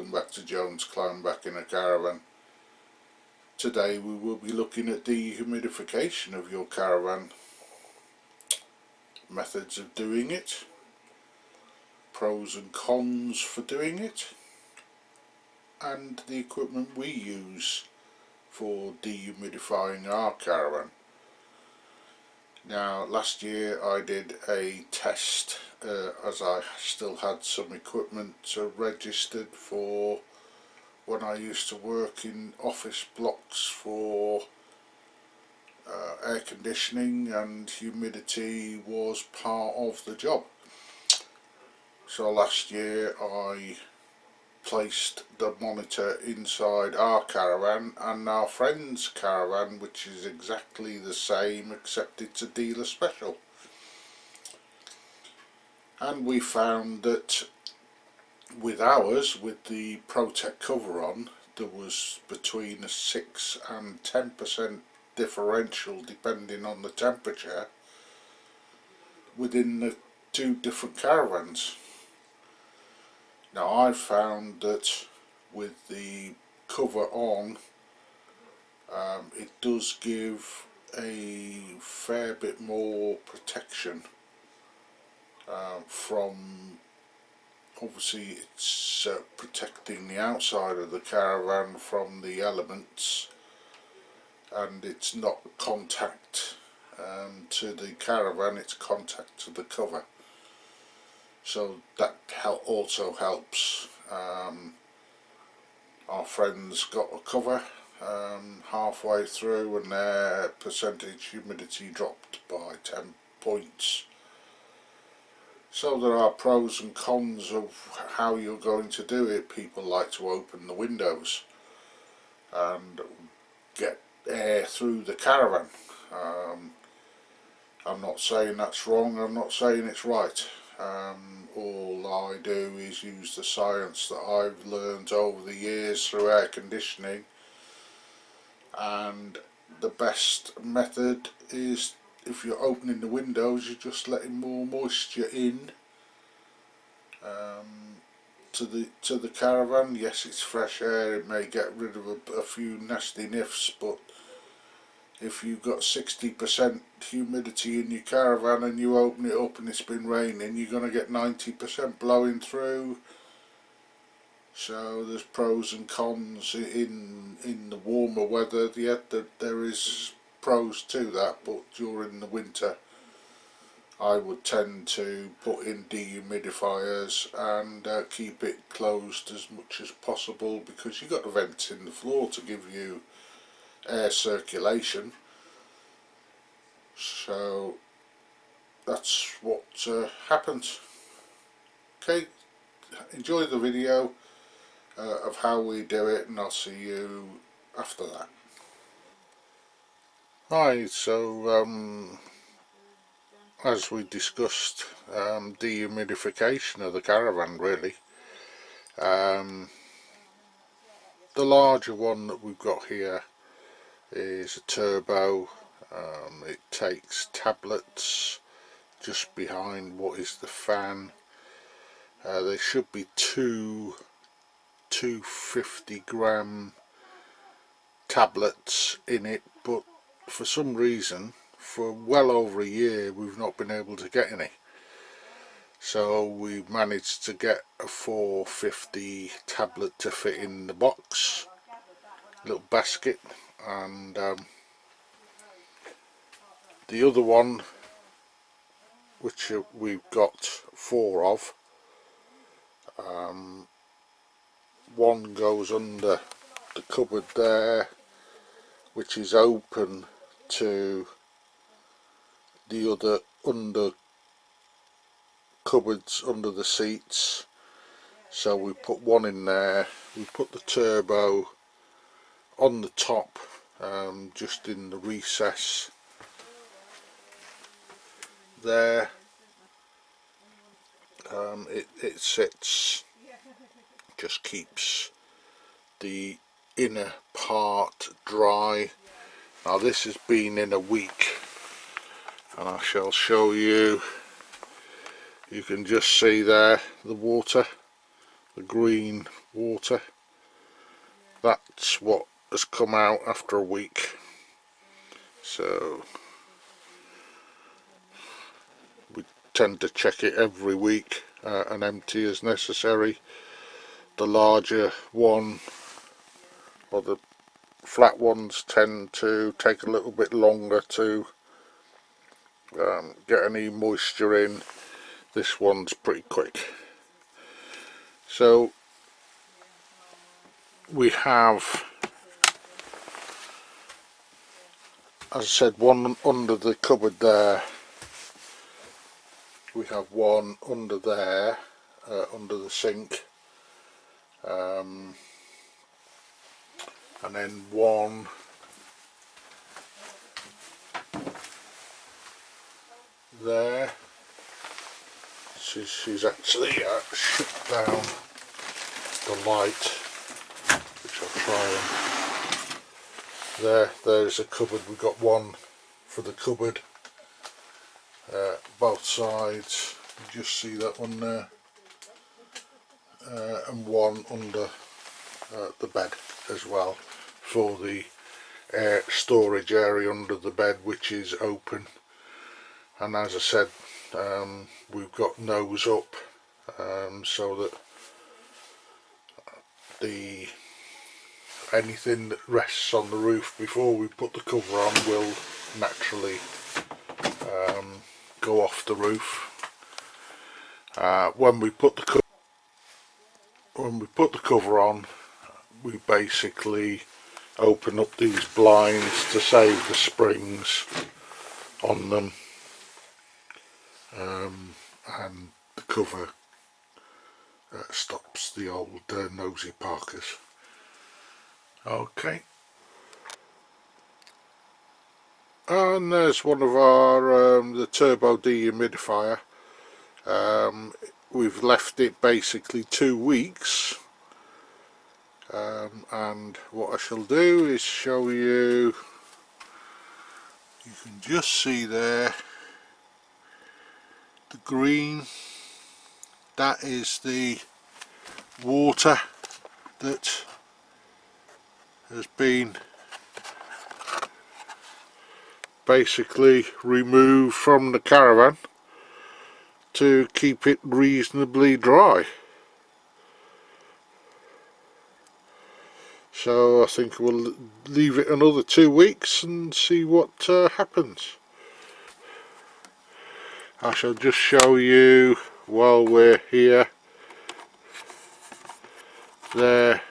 welcome back to Jones Climb Back in a Caravan. Today we will be looking at dehumidification of your caravan, methods of doing it, pros and cons for doing it, and the equipment we use for dehumidifying our caravan. Now, last year I did a test as I still had some equipment registered for when I used to work in office blocks for air conditioning, and humidity was part of the job. So last year I placed the monitor inside our caravan and our friend's caravan, which is exactly the same except it's a dealer special, and we found that with ours, with the Protect cover on, there was between a 6 and 10% differential depending on the temperature within the two different caravans. Now, I found that with the cover on, it does give a fair bit more protection from, obviously it's protecting the outside of the caravan from the elements, and it's not contact to the caravan, it's contact to the cover. So that also helps. Our friends got a cover halfway through and their percentage humidity dropped by 10 points. So there are pros and cons of how you're going to do it. People like to open the windows and get air through the caravan. I'm not saying that's wrong, I'm not saying it's right. All I do is use the science that I've learned over the years through air conditioning, and the best method is, if you're opening the windows, you're just letting more moisture in to the caravan. Yes, it's fresh air, it may get rid of a few nasty niffs, but if you've got 60% humidity in your caravan and you open it up and it's been raining, you're going to get 90% blowing through. So there's pros and cons in the warmer weather. Yeah, there is pros to that, but during the winter I would tend to put in dehumidifiers and keep it closed as much as possible, because you've got the vents in the floor to give you air circulation. So that's what happens. Okay, enjoy the video of how we do it, and I'll see you after that. Right, so as we discussed, dehumidification of the caravan really. The larger one that we've got here is a turbo. It takes tablets just behind what is the fan. There should be two 50-gram tablets in it, but for some reason for well over a year we've not been able to get any. So we managed to get a 450 tablet to fit in the box, little basket, and the other one, which we've got 4 of, one goes under the cupboard there, which is open to the other under cupboards under the seats. So we put one in there. We put the turbo on the top, just in the recess there. It sits, just keeps the inner part dry. Now this has been in a week, and I shall show you. You can just see there the water, the green water. That's what has come out after a week. So we tend to check it every week and empty as necessary. The larger one, or the flat ones, tend to take a little bit longer to get any moisture in. This one's pretty quick. So we have, as I said, one under the cupboard there. We have one under there, under the sink, and then one there. She's actually shut down the light, which I'll try and... There's a cupboard. We've got one for the cupboard, both sides. You just see that one there, and one under the bed as well, for the storage area under the bed, which is open. And as I said, we've got nose up, so that anything that rests on the roof before we put the cover on will naturally go off the roof. When we put the cover on, we basically open up these blinds to save the springs on them, and the cover stops the old nosy parkers. Okay, and there's one of our the turbo dehumidifier. We've left it basically 2 weeks, and what I shall do is show you. You can just see there the green. That is the water that has been basically removed from the caravan to keep it reasonably dry. So I think we'll leave it another 2 weeks and see what happens. I shall just show you while we're here. There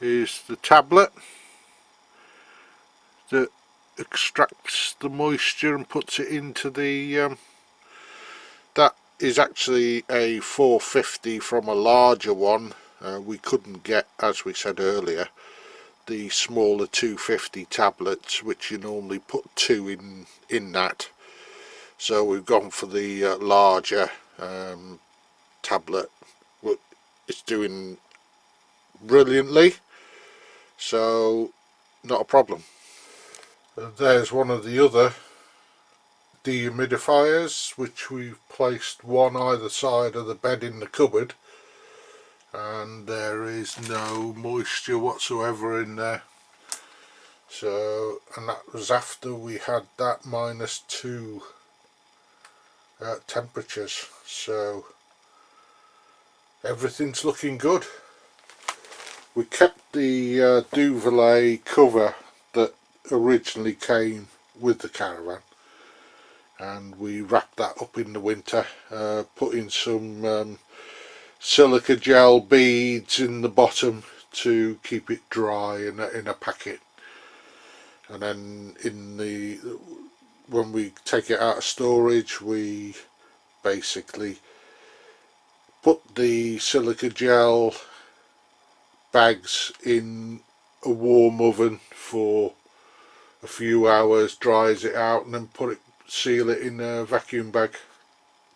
is the tablet that extracts the moisture and puts it into the that is actually a 450 from a larger one. We couldn't get, as we said earlier, the smaller 250 tablets, which you normally put 2 in that. So we've gone for the larger tablet. It's doing brilliantly, so not a problem. There's one of the other dehumidifiers, which we've placed one either side of the bed in the cupboard, and there is no moisture whatsoever in there. So, and that was after we had that -2 temperatures, so everything's looking good. We kept the duvet cover that originally came with the caravan, and we wrapped that up in the winter, put in some silica gel beads in the bottom to keep it dry in a packet, and then when we take it out of storage, we basically put the silica gel bags in a warm oven for a few hours, dries it out, and then seal it in a vacuum bag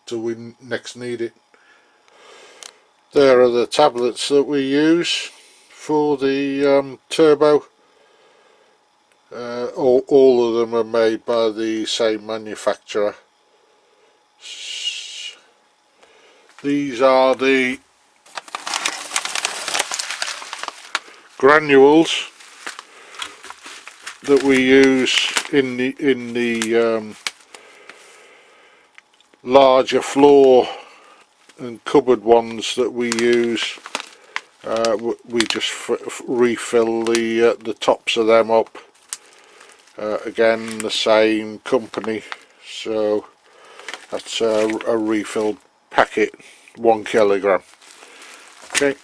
till we next need it. There are the tablets that we use for the turbo. All of them are made by the same manufacturer. These are the granules that we use in the larger floor and cupboard ones that we use. We just refill the tops of them up. Again, the same company, so that's a refilled packet, 1 kilogram. Okay.